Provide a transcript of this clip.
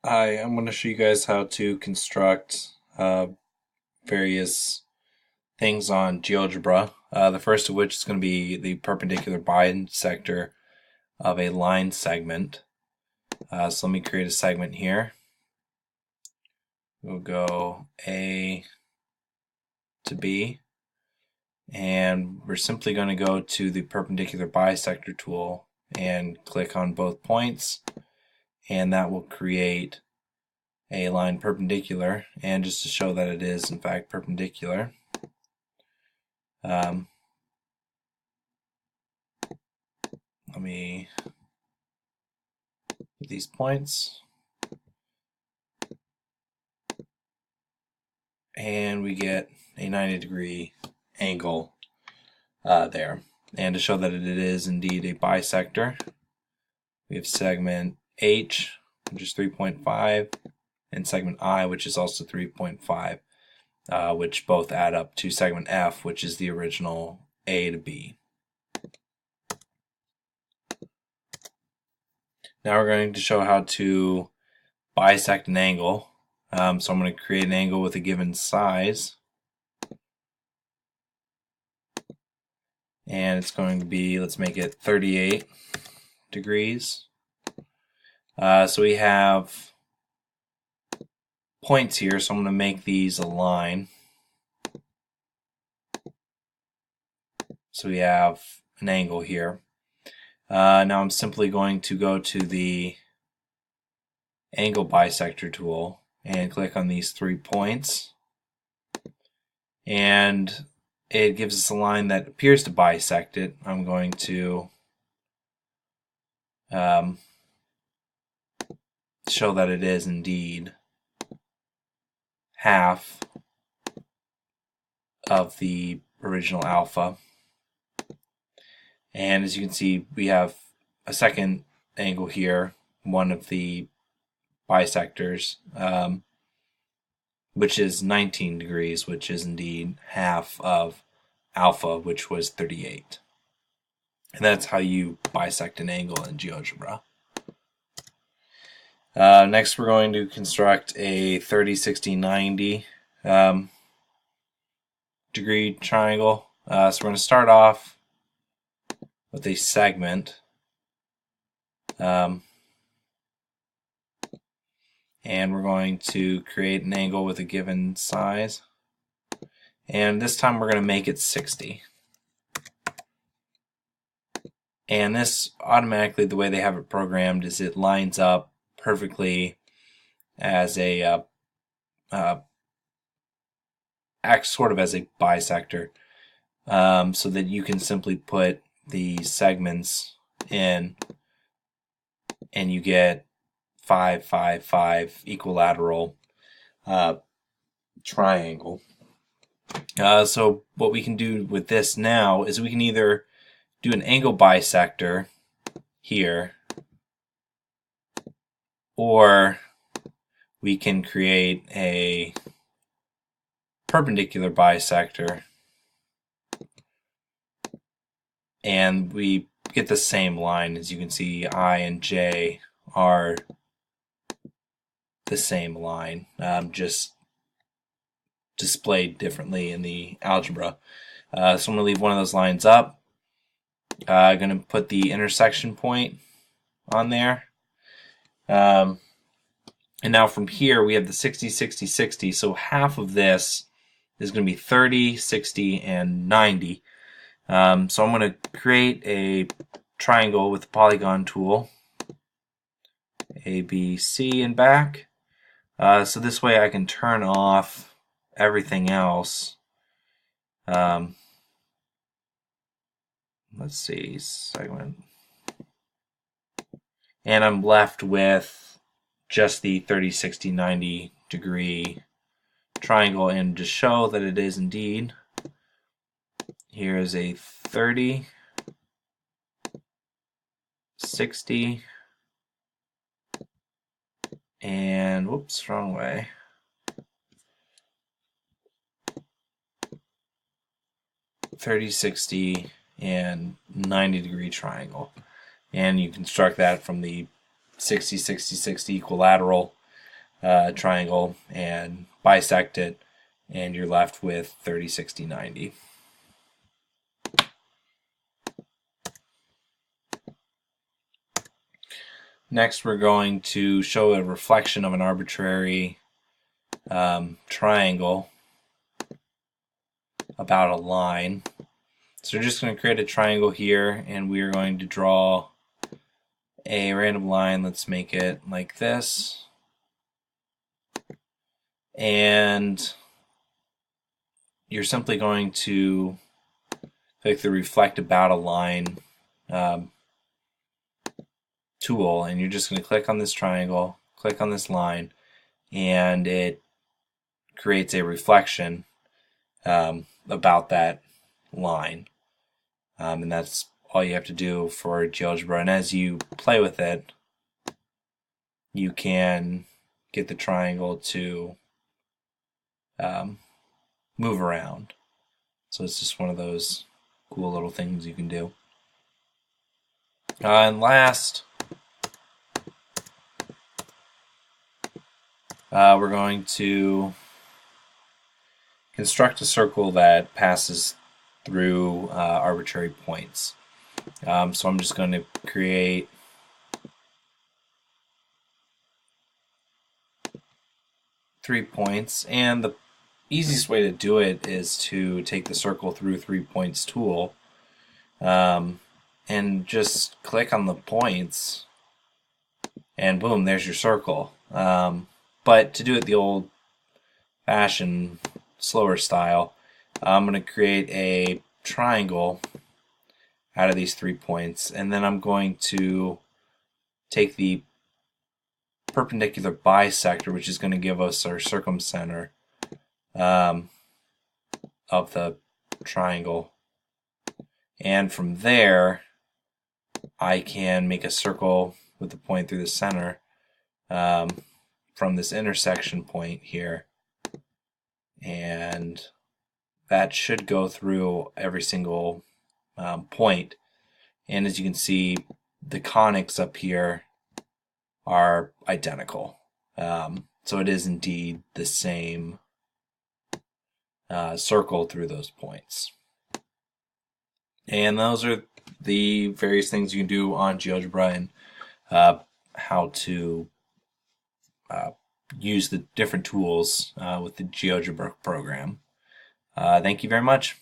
Hi, I'm going to show you guys how to construct various things on GeoGebra. The first of which is going to be the perpendicular bisector of a line segment. So let me create a segment here. We'll go A to B, and we're simply going to go to the perpendicular bisector tool and click on both points, and that will create a line perpendicular. And just to show that it is in fact perpendicular, let me put these points, and we get a 90-degree angle there. And to show that it is indeed a bisector, we have segment H, which is 3.5, and segment I, which is also 3.5, which both add up to segment F, which is the original A to B. Now we're going to show how to bisect an angle. So I'm going to create an angle with a given size, and it's going to be, let's make it 38 degrees. So we have points here, so I'm going to make these a line. So we have an angle here. Now I'm simply going to go to the angle bisector tool and click on these 3 points, and it gives us a line that appears to bisect it. I'm going to show that it is indeed half of the original alpha. And as you can see, we have a second angle here, one of the bisectors, which is 19 degrees, which is indeed half of alpha, which was 38. And that's how you bisect an angle in GeoGebra. Next, we're going to construct a 30, 60, 90 degree triangle. So we're going to start off with a segment, and we're going to create an angle with a given size, and this time we're going to make it 60. And this automatically, the way they have it programmed, is it lines up perfectly as a acts sort of as a bisector, so that you can simply put the segments in and you get 5, 5, 5 equilateral triangle. So what we can do with this now is we can either do an angle bisector here, or we can create a perpendicular bisector, and we get the same line. As you can see, I and J are the same line, just displayed differently in the algebra. So I'm going to leave one of those lines up. I'm going to put the intersection point on there. And now from here we have the 60, 60, 60. So half of this is going to be 30, 60, and 90. So I'm going to create a triangle with the polygon tool, A, B, C, and back. So this way I can turn off everything else. Let's see, segment. And I'm left with just the 30, 60, 90 degree triangle. And to show that it is indeed, here is a 30, 60, and whoops, wrong way. 30, 60, and 90 degree triangle. And you construct that from the 60, 60, 60 equilateral triangle and bisect it, and you're left with 30, 60, 90. Next, we're going to show a reflection of an arbitrary triangle about a line. So we're just going to create a triangle here, and we are going to draw a random line. Let's make it like this. And you're simply going to click the reflect about a line tool, and you're just going to click on this triangle, click on this line, and it creates a reflection about that line. And that's all you have to do for GeoGebra. And as you play with it, you can get the triangle to move around. So it's just one of those cool little things you can do. And last, we're going to construct a circle that passes through arbitrary points. So I'm just going to create three points, and the easiest way to do it is to take the circle through 3 points tool and just click on the points, and boom, there's your circle. But to do it the old-fashioned, slower style, I'm going to create a triangle out of these 3 points, and then I'm going to take the perpendicular bisector, which is going to give us our circumcenter of the triangle, and from there I can make a circle with the point through the center from this intersection point here, and that should go through every single point. And as you can see, the conics up here are identical. So it is indeed the same circle through those points. And those are the various things you can do on GeoGebra, and how to use the different tools with the GeoGebra program. Thank you very much.